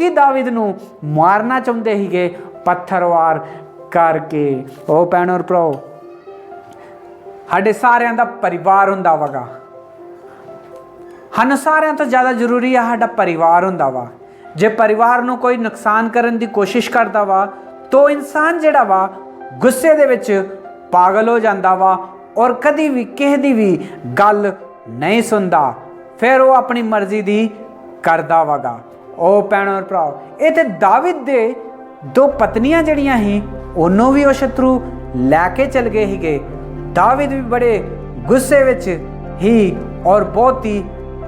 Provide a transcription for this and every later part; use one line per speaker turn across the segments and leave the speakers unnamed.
लोकी दाविद नूं मारना चाहुंदे सीगे पत्थरवार करके। ओ भैणो और भराओ, साडे सारियां दा परिवार हुंदा वगा, सानूं सारियां तो ज़्यादा जरूरी है साडा परिवार हुंदा वा। जे परिवार नूं कोई नुकसान करन दी कोशिश करदा वा तो इंसान जिहड़ा वा गुस्से दे विच पागल हो जांदा वा और कदी भी किसी दी भी गल नहीं सुनदा, फिर वो अपनी मर्जी दी करदा वगा। ओ भैणो और भराओ, ये ते दाविद दे दो पत्नियां जड़ियां ही उन्होंने भी वो शत्रु लैके चल गए हीगे। दाविद भी बड़े गुस्से विच ही और बहुत ही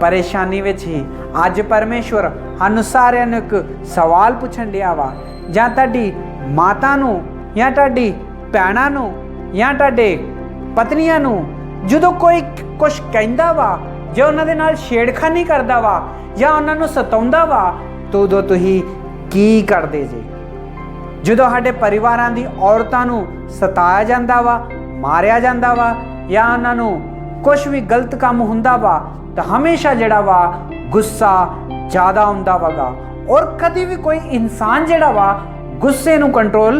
परेशानी विच ही। अज परमेश्वर सानू सारिਆਂ ਨੂੰ एक सवाल पुछण लिया वा, ਜਾਂ ਤੁਹਾਡੀ माता ਨੂੰ ਜਾਂ ਤੁਹਾਡੀ ਭੈਣਾਂ ਨੂੰ ਜਾਂ ਤੁਹਾਡੇ ਪਤਨੀਆਂ ਨੂੰ ਜਦੋਂ ਕੋਈ ਕੁਝ ਕਹਿੰਦਾ ਵਾ ਜਾਂ ਉਹਨਾਂ ਦੇ ਨਾਲ ਛੇੜਖਾਨੀ ਕਰਦਾ ਵਾ ਜਾਂ ਉਹਨਾਂ ਨੂੰ ਸਤਾਉਂਦਾ ਵਾ ਤਾਂ ਉਦੋਂ ਤੁਸੀਂ ਕੀ ਕਰਦੇ ਜੇ? ਜਦੋਂ ਸਾਡੇ ਪਰਿਵਾਰਾਂ ਦੀ ਔਰਤਾਂ ਨੂੰ ਸਤਾਇਆ ਜਾਂਦਾ ਵਾ, ਮਾਰਿਆ ਜਾਂਦਾ ਵਾ ਜਾਂ ਉਹਨਾਂ ਨੂੰ ਕੁਝ ਵੀ ਗਲਤ ਕੰਮ ਹੁੰਦਾ ਵਾ ਤਾਂ ਹਮੇਸ਼ਾ ਜਿਹੜਾ ਵਾ ਗੁੱਸਾ ज़्यादा आउंदा वगा और कभी भी कोई इंसान जिहड़ा वा गुस्से नूं कंट्रोल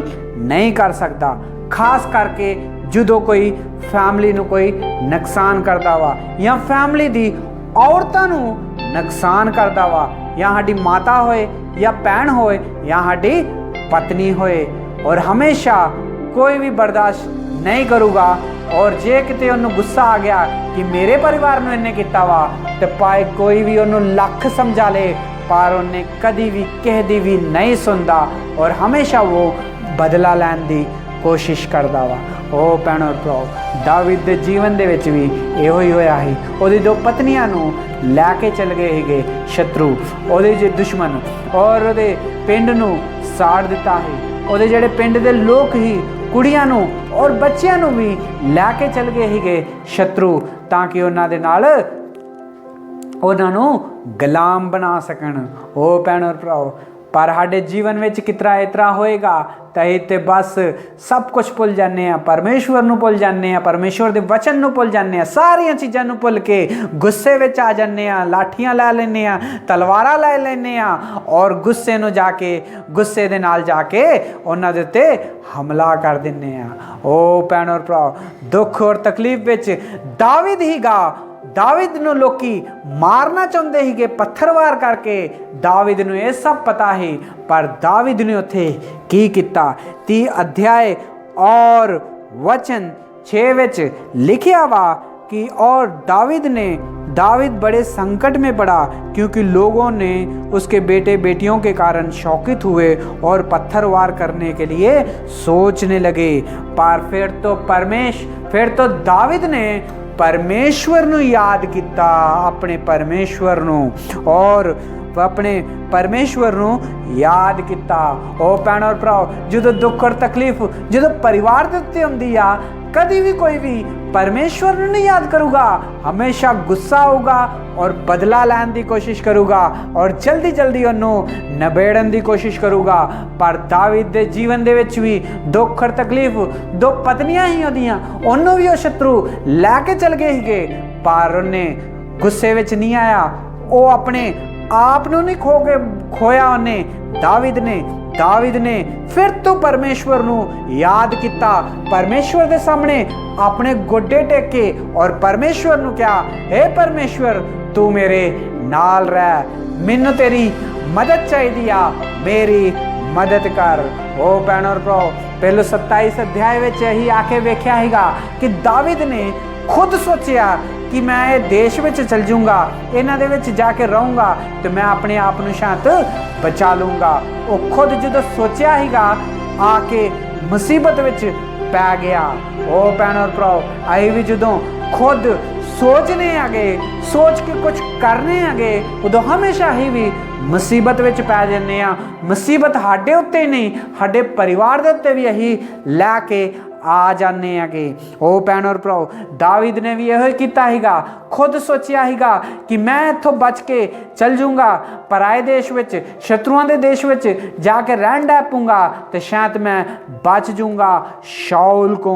नहीं कर सकता, खास करके जदों कोई फैमिली नूं कोई नुकसान करता वा या फैमिली दी औरतां नूं नुकसान करता वा, या साडी माता होए या भैन होए या साडी पत्नी होए, और हमेशा कोई भी बर्दाश्त नहीं करूगा। और जे किते उन्होंने गुस्सा आ गया कि मेरे परिवार में इन्हें किया वा तो पाए कोई भी उन्होंने लख समझा ले पर उन्हें कभी भी किसी दी भी नहीं सुनता और हमेशा वो बदला लैन की कोशिश करता वा। ओ भैणो और भराओ, दाविद के जीवन दे विच भी इहो ही होया ही। उहदी दो पत्नियां नूं लैके चल गए हीगे शत्रु, उहदे जे दुश्मन, और उहदे पिंड नूं साड़ दिता ही। उहदे जिहड़े पिंड दे लोग ही कुड़ियां नूं और बच्चियां नूं भी लैके चल गए हीगे शत्रु, ताकि उन्हां दे नाल उन्हां नूं गुलाम बना सकण। ओ भैणो और भराओ, पर साडे जीवन में कितना इतरा होएगा तो बस सब कुछ भुल जाने, परमेश्वर नूं भुल जाने, परमेश्वर दे वचन नूं भुल जाने, सारियां चीज़ां नूं भुल के गुस्से विच आ जाने, लाठियां लै लैने, तलवारां लै लैने और गुस्से नूं जाके गुस्से दे नाल जाके उन्हां दे उत्ते हमला कर दिंने आ। ओ भैणो और भराओ, दुख और तकलीफ विच दाविद ही गा, दाविद नूं लोकी मारना चाहुंदे सीगे पत्थरवार करके, दाविद नूं ये सब पता ही, पर दाविद ने उत्थे की किता। 30 अध्याय और वचन 6 विच लिखिया वा कि और दाविद बड़े संकट में पड़ा क्योंकि लोगों ने उसके बेटे बेटियों के कारण शौकित हुए और पत्थरवार करने के लिए सोचने लगे। पर फिर तो दाविद ने परमेश्वर नूं याद किया, अपने परमेश्वर नूं, और अपने परमेश्वर नूं याद किया। ओ भैणो और भराओ, जदों दुख और तकलीफ जदों परिवार दे उत्ते हुंदी आ, कभी भी कोई भी परमेश्वर नूं नहीं याद करूगा, हमेशा गुस्सा होगा और बदला लैन की कोशिश करूगा और जल्दी जल्दी उन्होंने नबेड़न की कोशिश करूगा। पर दाविद के जीवन दे विच भी दुख और तकलीफ, दो पत्नियां ही उहदियां, उन्होंने भी वो शत्रु लैके चल गए हीगे, पर उन्हें गुस्से विच नहीं आया, वो अपने आप नूं नहीं खोया उन्हें। दाविद ने फिर तो परमेश्वर नूं याद किया, परमेश्वर के सामने अपने गोडे टेके और परमेश्वर नूं कहा, हे परमेश्वर तू मेरे नाल रह, मैनू तेरी मदद चाहिए आ, मेरी मदद कर। ओ भैणो और भराओ, पहले 27 अध्याय में यही आके वेख्या हैगा कि दाविद ने खुद सोचा कि मैं देश में चल जूँगा, इन्हां दे विच जाके रहूँगा तो मैं अपने आप नूं शांत बचा लूँगा। वो खुद जो सोचा हैगा आके मुसीबत विच पै गया। ओ भैणो और भराओ, असीं भी जदों खुद सोचने आगे, सोच के कुछ करने आगे, उदों हमेशा ही भी मुसीबत विच पै जाने आ। मुसीबत साडे उत्ते नहीं, साडे परिवार दे उत्ते भी असीं लैके आ जाने आगे। ओ भैणो और भराओ, दाविद ने भी यही किया हैगा, खुद सोचा हैगा कि मैं इत्थों बच के चल जूँगा पराए देश विच, शत्रुआं दे देश विच जाके रहन लग पूँगा तो शायद मैं बच जूँगा शाऊल को।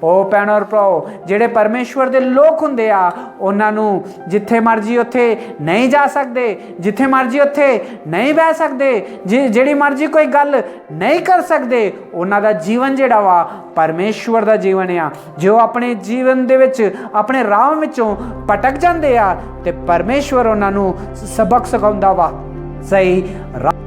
ओ भैणो और भराओ, जिहड़े परमेश्वर दे लोक हुंदे आ ਉਹਨਾਂ ਨੂੰ ਜਿੱਥੇ ਮਰਜ਼ੀ ਉੱਥੇ ਨਹੀਂ ਜਾ ਸਕਦੇ, ਜਿੱਥੇ ਮਰਜ਼ੀ ਉੱਥੇ ਨਹੀਂ ਬਹਿ ਸਕਦੇ, ਜਿਹੜੀ ਮਰਜ਼ੀ ਕੋਈ ਗੱਲ ਨਹੀਂ ਕਰ ਸਕਦੇ। ਉਹਨਾਂ ਦਾ ਜੀਵਨ ਜਿਹੜਾ ਵਾ ਪਰਮੇਸ਼ਵਰ ਦਾ ਜੀਵਨ ਆ। ਜੋ ਆਪਣੇ ਜੀਵਨ ਦੇ ਵਿੱਚ ਆਪਣੇ ਰਾਹ ਵਿੱਚੋਂ ਭਟਕ ਜਾਂਦੇ ਆ ਤੇ ਪਰਮੇਸ਼ਵਰ ਉਹਨਾਂ ਨੂੰ ਸਬਕ ਸਿਖਾਉਂਦਾ ਵਾ, ਸਹੀ ਰਾਹ